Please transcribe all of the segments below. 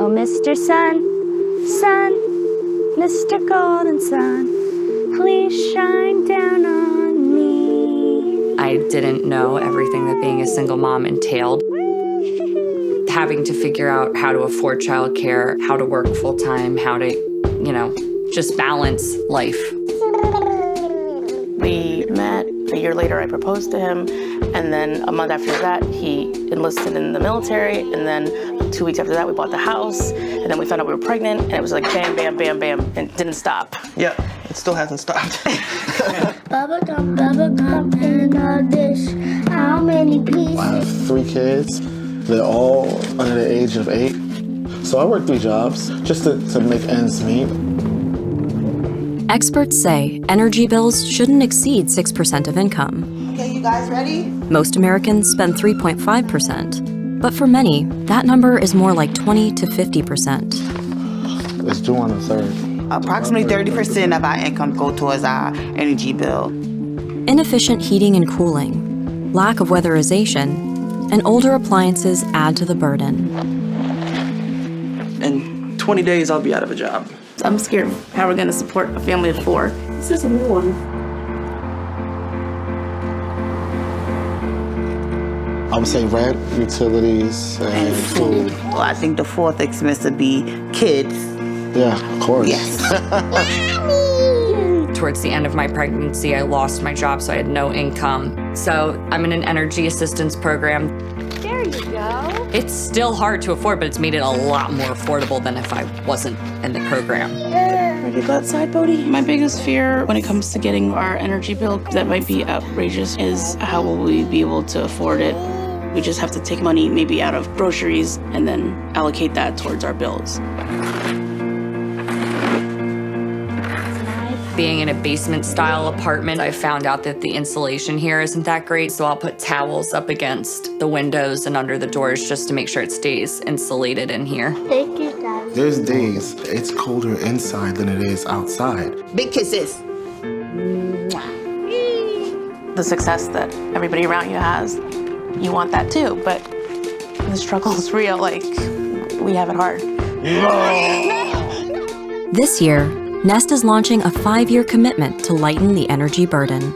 Oh, Mr. Sun, Sun, Mr. Golden Sun, please shine down on me. I didn't know everything that being a single mom entailed. Having to figure out how to afford childcare, how to work full-time, how to, just balance life. We met. A year later, I proposed to him. And then a month after that, he enlisted in the military. And then 2 weeks after that, we bought the house. And then we found out we were pregnant. And it was like bam, bam, bam, bam. And it didn't stop. Yeah, it still hasn't stopped. Bubblegum in a dish. How many pieces? I have 3 kids. They're all under the age of 8. So I work 3 jobs just to make ends meet. Experts say energy bills shouldn't exceed 6% of income. Okay, you guys ready? Most Americans spend 3.5%, but for many, that number is more like 20 to 50%. It's due on the 3rd. Approximately 30% of our income go towards our energy bill. Inefficient heating and cooling, lack of weatherization, and older appliances add to the burden. In 20 days, I'll be out of a job. I'm scared of how we're going to support a family of 4. This is a new one. I would say rent, utilities, and food. Well, I think the 4th expense would be kids. Yeah, of course. Yes. Towards the end of my pregnancy, I lost my job, so I had no income. So I'm in an energy assistance program. There you go. It's still hard to afford, but it's made it a lot more affordable than if I wasn't in the program. Ready to go outside, Bodhi? My biggest fear when it comes to getting our energy bill that might be outrageous is how will we be able to afford it? We just have to take money maybe out of groceries and then allocate that towards our bills. Being in a basement-style apartment, I found out that the insulation here isn't that great, so I'll put towels up against the windows and under the doors just to make sure it stays insulated in here. Thank you, Dad. There's days it's colder inside than it is outside. Big kisses. The success that everybody around you has, you want that too, but the struggle is real, like, we have it hard. This year, Nest is launching a 5-year commitment to lighten the energy burden.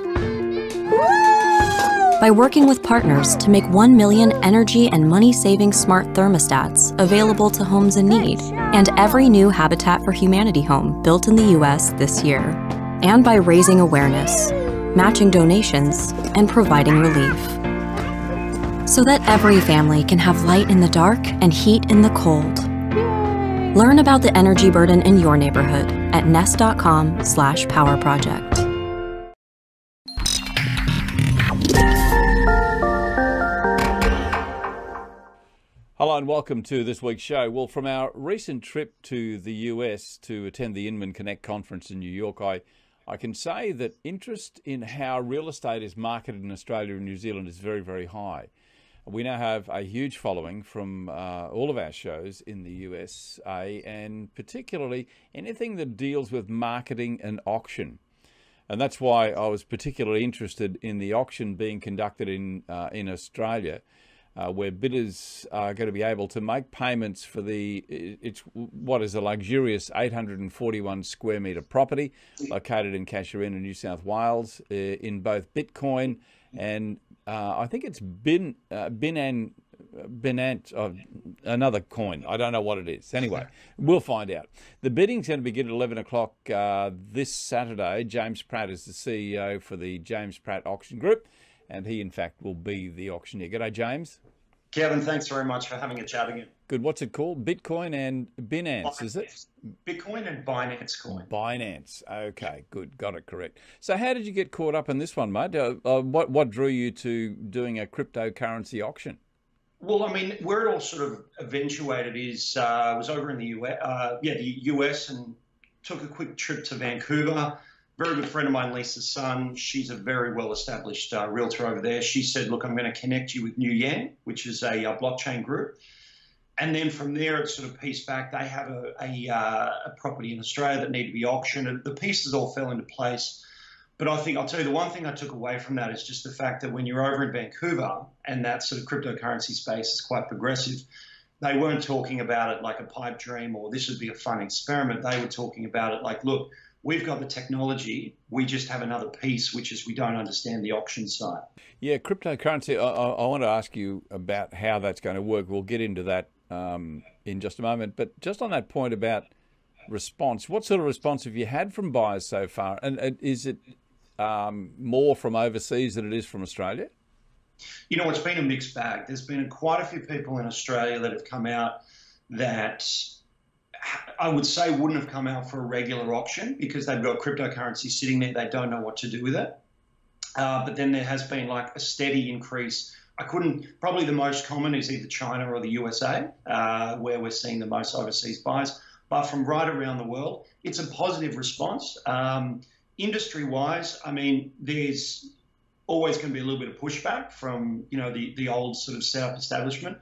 By working with partners to make 1 million energy and money-saving smart thermostats available to homes in need, and every new Habitat for Humanity home built in the U.S. this year. And by raising awareness, matching donations, and providing relief. So that every family can have light in the dark and heat in the cold. Learn about the energy burden in your neighborhood at nest.com/powerproject. Hello and welcome to this week's show. Well, from our recent trip to the US to attend the Inman Connect conference in New York, I can say that interest in how real estate is marketed in Australia and New Zealand is very, very high. We now have a huge following from all of our shows in the USA, and particularly anything that deals with marketing and auction. And that's why I was particularly interested in the auction being conducted in Australia, where bidders are going to be able to make payments for what is a luxurious 841 square metre property located in Casuarina, New South Wales, in both Bitcoin and I think it's Binance, another coin. I don't know what it is. Anyway, we'll find out. The bidding's going to begin at 11 o'clock this Saturday. James Pratt is the CEO for the James Pratt Auction Group, and he, in fact, will be the auctioneer. G'day, James. Kevin, thanks very much for having a chat again. Good. What's it called? Bitcoin and Binance, is it? Bitcoin and Binance Coin. Binance. Okay, good. Got it correct. So how did you get caught up in this one, mate? What drew you to doing a cryptocurrency auction? Well, I mean, where it all sort of eventuated is I was over in the US and took a quick trip to Vancouver. Very good friend of mine, Lisa's son. She's a very well-established realtor over there. She said, look, I'm going to connect you with New Yen, which is a blockchain group. And then from there, it sort of pieced back. They have a property in Australia that needed to be auctioned. And the pieces all fell into place. But I think I'll tell you the one thing I took away from that is just the fact that when you're over in Vancouver and that sort of cryptocurrency space is quite progressive, They weren't talking about it like a pipe dream or this would be a fun experiment. They were talking about it like, look, we've got the technology. We just have another piece, which is we don't understand the auction side. Yeah, cryptocurrency, I want to ask you about how that's going to work. We'll get into that in just a moment. But just on that point about response, what sort of response have you had from buyers so far? And is it more from overseas than it is from Australia? You know, it's been a mixed bag. There's been quite a few people in Australia that have come out that I would say wouldn't have come out for a regular auction because they've got cryptocurrency sitting there. They don't know what to do with it. But then there has been like a steady increase. Probably the most common is either China or the USA, where we're seeing the most overseas buys. But from right around the world, it's a positive response. Industry-wise, I mean, there's always going to be a little bit of pushback from, you know, the old sort of setup establishment.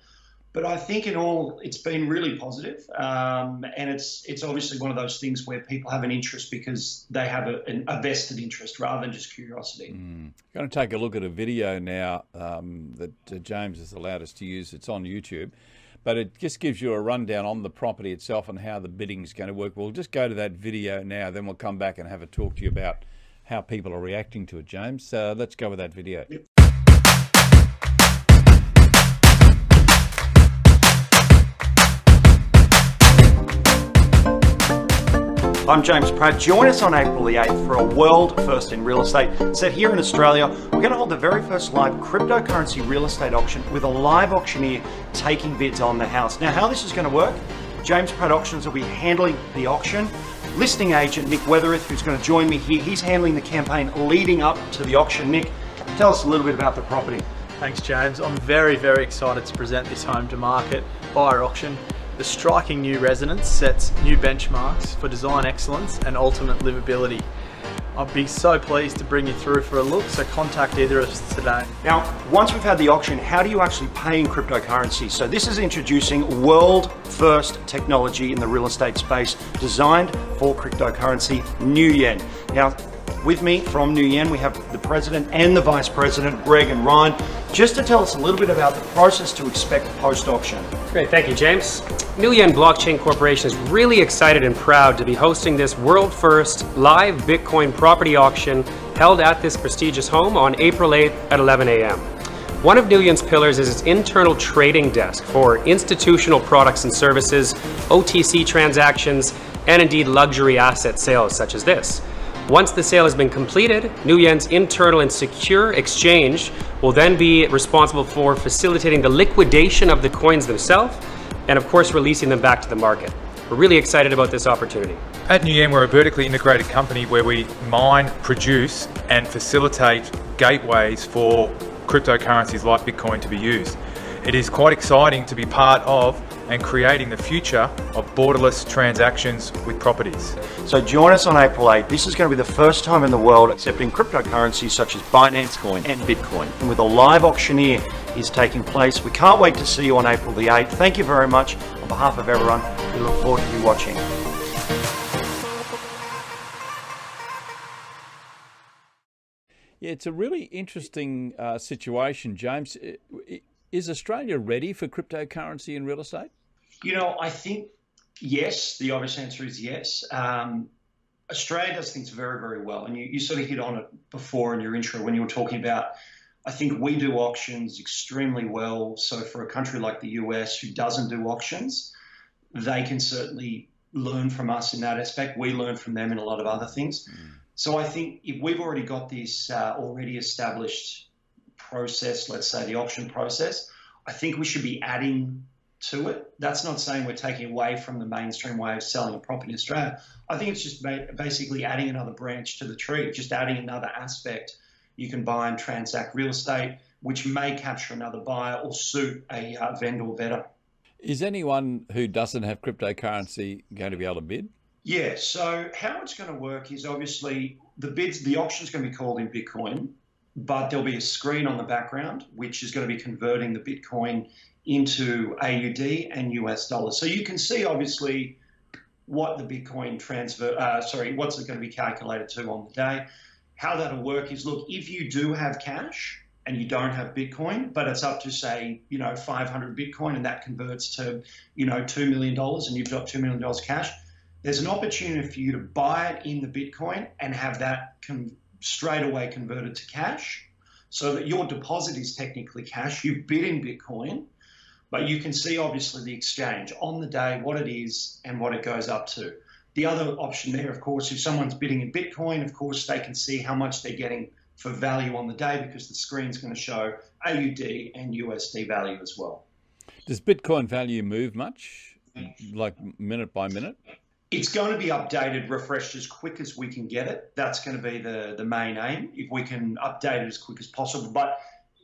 But I think in all, it's been really positive. And it's obviously one of those things where people have an interest because they have a vested interest rather than just curiosity. I'm going to take a look at a video now that James has allowed us to use. It's on YouTube. But it just gives you a rundown on the property itself and how the bidding is going to work. We'll just go to that video now, then we'll come back and have a talk to you about how people are reacting to it, James. So let's go with that video. Yep. I'm James Pratt. Join us on April the 8th for a world first in real estate. Set here in Australia, we're going to hold the very first live cryptocurrency real estate auction with a live auctioneer taking bids on the house. Now, how this is going to work, James Pratt Auctions will be handling the auction. Listing agent Nick Weatherith, who's going to join me here, he's handling the campaign leading up to the auction. Nick, tell us a little bit about the property. Thanks, James. I'm very, very excited to present this home to market buyer auction. The striking new residence sets new benchmarks for design excellence and ultimate livability. I'd be so pleased to bring you through for a look, so contact either of us today. Now, once we've had the auction, how do you actually pay in cryptocurrency? So this is introducing world first technology in the real estate space designed for cryptocurrency, Nuyen. Now, with me from Nuyen, we have the president and the vice president, Greg and Ryan, just to tell us a little bit about the process to expect post-auction. Great, thank you, James. Nuyen Blockchain Corporation is really excited and proud to be hosting this world-first live Bitcoin property auction held at this prestigious home on April 8th at 11 a.m. One of Nuyen's pillars is its internal trading desk for institutional products and services, OTC transactions, and indeed luxury asset sales such as this. Once the sale has been completed, Nuyen's internal and secure exchange will then be responsible for facilitating the liquidation of the coins themselves and of course releasing them back to the market. We're really excited about this opportunity. At Nuyen, we're a vertically integrated company where we mine, produce and facilitate gateways for cryptocurrencies like Bitcoin to be used. It is quite exciting to be part of and creating the future of borderless transactions with properties. So join us on April 8th. This is going to be the first time in the world accepting cryptocurrencies such as Binance Coin and Bitcoin. And with a live auctioneer is taking place. We can't wait to see you on April the 8th. Thank you very much. On behalf of everyone, we look forward to you watching. Yeah, it's a really interesting situation, James. Is Australia ready for cryptocurrency in real estate? You know, I think yes. The obvious answer is yes. Australia does things very, very well. And you sort of hit on it before in your intro when you were talking about, I think we do auctions extremely well. So for a country like the US who doesn't do auctions, they can certainly learn from us in that aspect. We learn from them in a lot of other things. So I think if we've already got this already established process, let's say the auction process, I think we should be adding to it. That's not saying we're taking away from the mainstream way of selling a property in Australia. I think it's just basically adding another branch to the tree, just adding another aspect. You can buy and transact real estate, which may capture another buyer or suit a vendor better. Is anyone who doesn't have cryptocurrency going to be able to bid? Yeah, so how it's going to work is obviously the auction's going to be called in Bitcoin, but there'll be a screen on the background, which is going to be converting the Bitcoin into AUD and US dollars. So you can see obviously what the Bitcoin what's it going to be calculated to on the day. How that'll work is, look, if you do have cash, and you don't have Bitcoin, but it's up to, say, 500 Bitcoin, and that converts to, $2 million, and you've got $2 million cash, there's an opportunity for you to buy it in the Bitcoin and have that straight away converted to cash, so that your deposit is technically cash. You've bid in Bitcoin, but you can see obviously the exchange on the day, what it is and what it goes up to. The other option there, of course, if someone's bidding in Bitcoin, of course, they can see how much they're getting for value on the day, because the screen's going to show AUD and USD value as well. Does Bitcoin value move much, like minute by minute? It's going to be updated, refreshed as quick as we can get it. That's going to be the main aim, if we can update it as quick as possible. But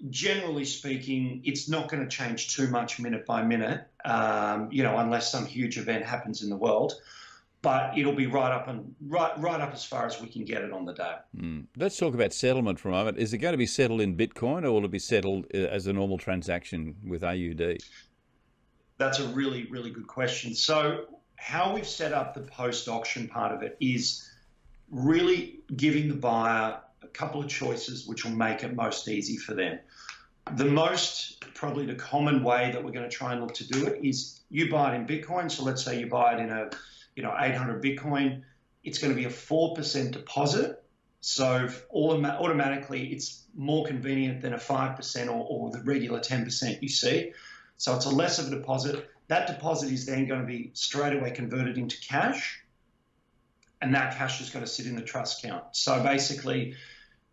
generally speaking, it's not going to change too much minute by minute, unless some huge event happens in the world. But it'll be right up as far as we can get it on the day. Let's talk about settlement for a moment. Is it going to be settled in Bitcoin, or will it be settled as a normal transaction with AUD? That's a really, really good question. So how we've set up the post-auction part of it is really giving the buyer a couple of choices which will make it most easy for them. Probably the common way that we're going to try and look to do it is you buy it in Bitcoin. So let's say you buy it in 800 Bitcoin. It's going to be a 4% deposit. So automatically it's more convenient than a 5% or the regular 10% you see. So it's a less of a deposit. That deposit is then going to be straight away converted into cash, and that cash is going to sit in the trust account. So basically,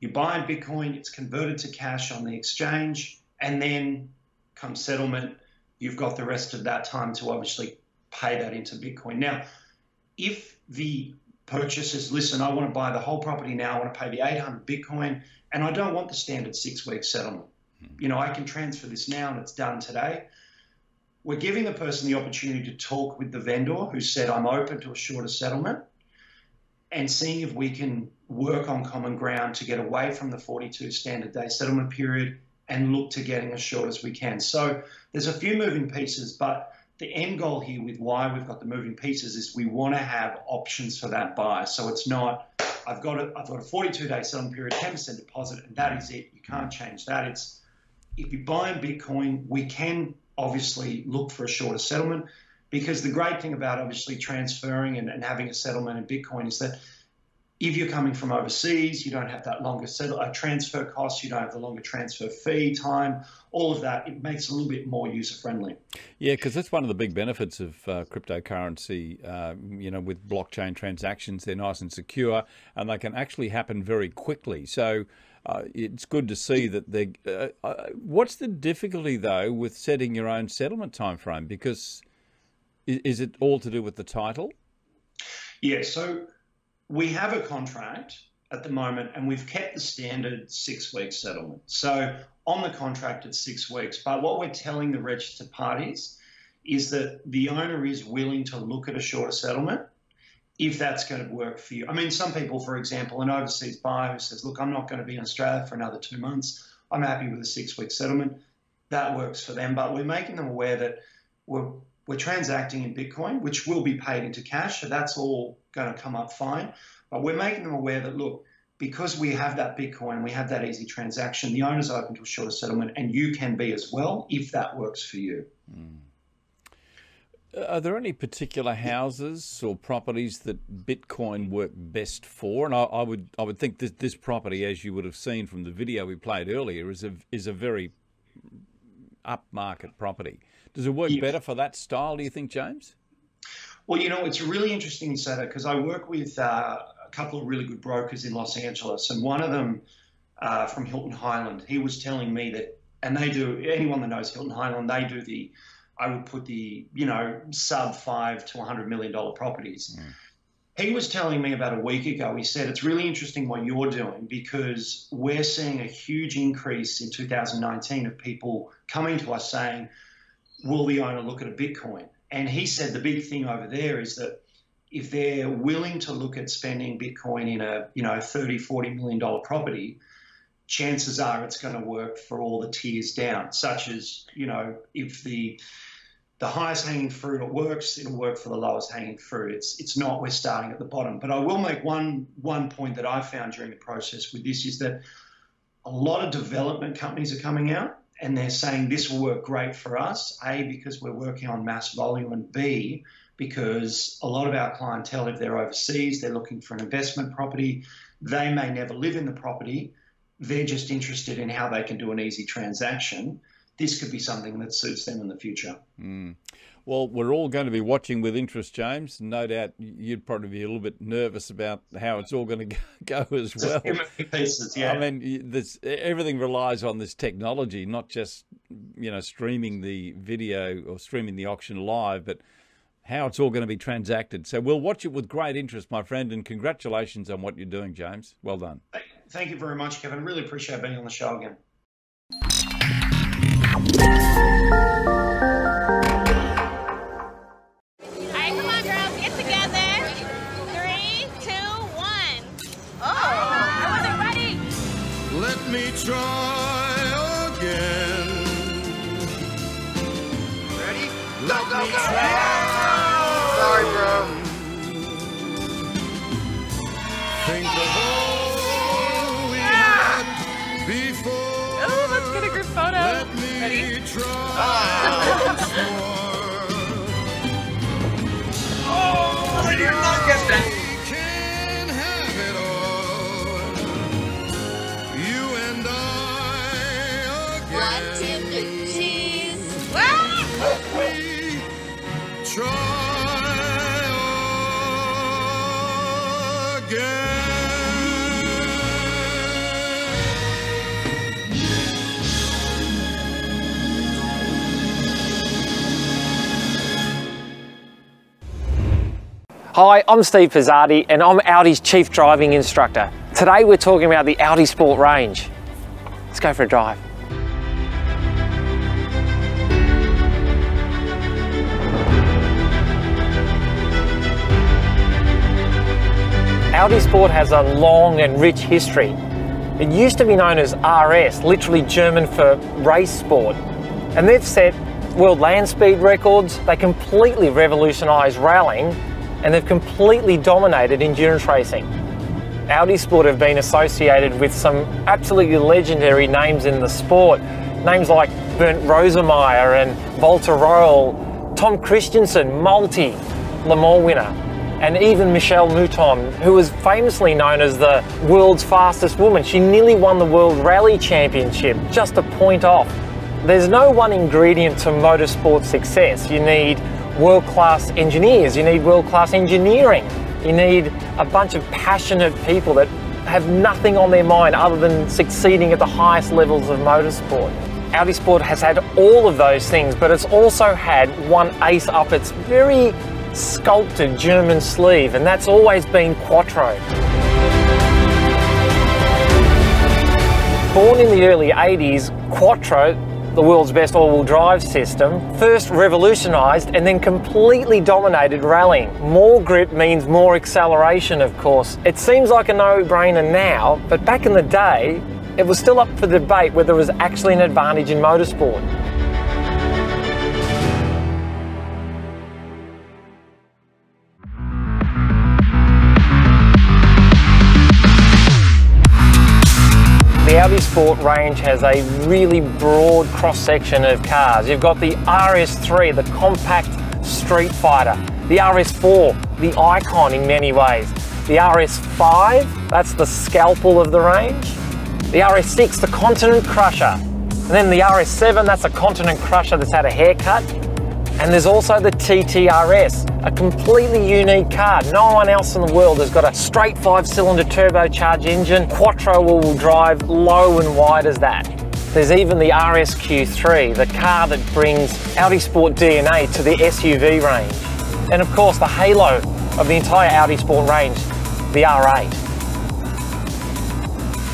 you buy in Bitcoin, it's converted to cash on the exchange, and then come settlement, you've got the rest of that time to obviously pay that into Bitcoin. Now, if the purchase is, listen, I want to buy the whole property now, I want to pay the 800 Bitcoin, and I don't want the standard 6-week settlement. I can transfer this now and it's done today. We're giving the person the opportunity to talk with the vendor who said, I'm open to a shorter settlement, and seeing if we can work on common ground to get away from the 42 standard day settlement period and look to getting as short as we can. So there's a few moving pieces, but the end goal here with why we've got the moving pieces is we want to have options for that buyer. So it's not, I've got a 42-day settlement period, 10% deposit, and that is it. You can't change that. It's, if you buy in Bitcoin, we can obviously look for a shorter settlement, because the great thing about obviously transferring and having a settlement in Bitcoin is that if you're coming from overseas, you don't have that longer transfer cost, you don't have the longer transfer fee time, all of that. It makes it a little bit more user-friendly. Yeah, because that's one of the big benefits of cryptocurrency. With blockchain transactions, they're nice and secure, and they can actually happen very quickly. So it's good to see that they. What's the difficulty though with setting your own settlement time frame? Because is it all to do with the title? Yeah. So we have a contract at the moment, and we've kept the standard 6-week settlement. So on the contract, it's 6 weeks. But what we're telling the registered parties is that the owner is willing to look at a shorter settlement if that's going to work for you. I mean, some people, for example, an overseas buyer who says, look, I'm not going to be in Australia for another 2 months. I'm happy with a 6-week settlement. That works for them. But we're making them aware that we're transacting in Bitcoin, which will be paid into cash. So that's all going to come up fine. But we're making them aware that, look, because we have that Bitcoin, we have that easy transaction, the owner's open to a shorter settlement, and you can be as well if that works for you. Are there any particular houses or properties that Bitcoin work best for? And I would think that this property, as you would have seen from the video we played earlier, is a very upmarket property. Does it work better for that style, do you think, James? Well, it's really interesting you say that, because I work with a couple of really good brokers in Los Angeles, and one of them from Hilton Highland, he was telling me that, and they do, anyone that knows Hilton Highland, they do I would put the, sub $5 to $100 million properties. He was telling me about a week ago, he said, it's really interesting what you're doing, because we're seeing a huge increase in 2019 of people coming to us saying, will the owner look at a Bitcoin? And he said the big thing over there is that if they're willing to look at spending Bitcoin in a, $30, $40 million property, chances are it's going to work for all the tiers down, such as, if the highest hanging fruit works, it'll work for the lowest hanging fruit. It's not we're starting at the bottom. But I will make one point that I found during the process with this is that a lot of development companies are coming out and they're saying this will work great for us, A, because we're working on mass volume, and B, because a lot of our clientele, if they're overseas, they're looking for an investment property, they may never live in the property, they're just interested in how they can do an easy transaction. This could be something that suits them in the future. Well, we're all going to be watching with interest, James. No doubt you'd probably be a little bit nervous about how it's all going to go as well. Pieces, yeah. I mean, everything relies on this technology, not just, streaming the video or streaming the auction live, but how it's all going to be transacted. So we'll watch it with great interest, my friend, and congratulations on what you're doing, James. Well done. Thank you very much, Kevin. Really appreciate being on the show again. Let me try again. Ready? Go, go, go! Sorry, bro. Think of all we had before. Oh, let's get a group photo. Let me Ready? try once more. Oh, I did not get that. Hi, I'm Steve Pizzardi and I'm Audi's Chief Driving Instructor. Today we're talking about the Audi Sport range. Let's go for a drive. Audi Sport has a long and rich history. It used to be known as RS, literally German for race sport. And they've set world land speed records, they completely revolutionised rallying, and they've completely dominated endurance racing. Audi Sport have been associated with some absolutely legendary names in the sport. Names like Bernd Rosemeyer and Walter Röhrl, Tom Christensen, multi Le Mans winner, and even Michelle Mouton, who was famously known as the world's fastest woman. She nearly won the World Rally Championship, just a point off. There's no one ingredient to motorsport success. You need world-class engineers, you need world-class engineering, you need a bunch of passionate people that have nothing on their mind other than succeeding at the highest levels of motorsport. Audi Sport has had all of those things, but it's also had one ace up its very sculpted German sleeve, and that's always been Quattro. Born in the early 80s, Quattro, the world's best all-wheel drive system, first revolutionised and then completely dominated rallying. More grip means more acceleration, of course. It seems like a no-brainer now, but back in the day, it was still up for debate whether there was actually an advantage in motorsport. The Audi Sport range has a really broad cross-section of cars. You've got the RS3, the compact street fighter, the RS4, the icon in many ways, the RS5, that's the scalpel of the range, the RS6, the Continent Crusher, and then the RS7, that's a Continent Crusher that's had a haircut, and there's also the TTRS, a completely unique car. No one else in the world has got a straight 5-cylinder turbocharged engine, Quattro all-wheel drive, low and wide as that. There's even the RSQ3, the car that brings Audi Sport DNA to the SUV range. And of course, the halo of the entire Audi Sport range, the R8.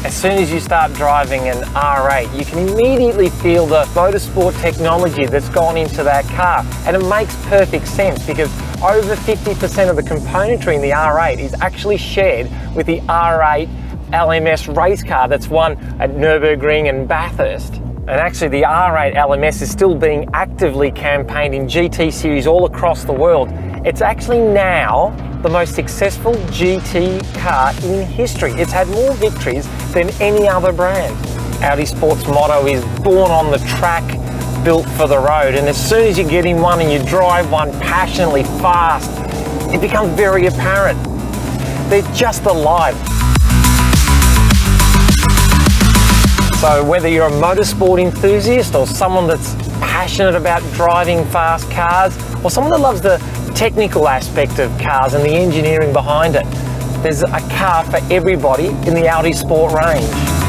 As soon as you start driving an R8, you can immediately feel the motorsport technology that's gone into that car. And it makes perfect sense because over 50% of the componentry in the R8 is actually shared with the R8 LMS race car that's won at Nürburgring and Bathurst. And actually the R8 LMS is still being actively campaigned in GT series all across the world. It's actually now the most successful GT car in history. It's had more victories than any other brand. Audi Sport's motto is born on the track, built for the road. And as soon as you get in one and you drive one passionately fast, it becomes very apparent. They're just alive. So whether you're a motorsport enthusiast or someone that's passionate about driving fast cars, or someone that loves the technical aspect of cars and the engineering behind it, there's a car for everybody in the Audi Sport range.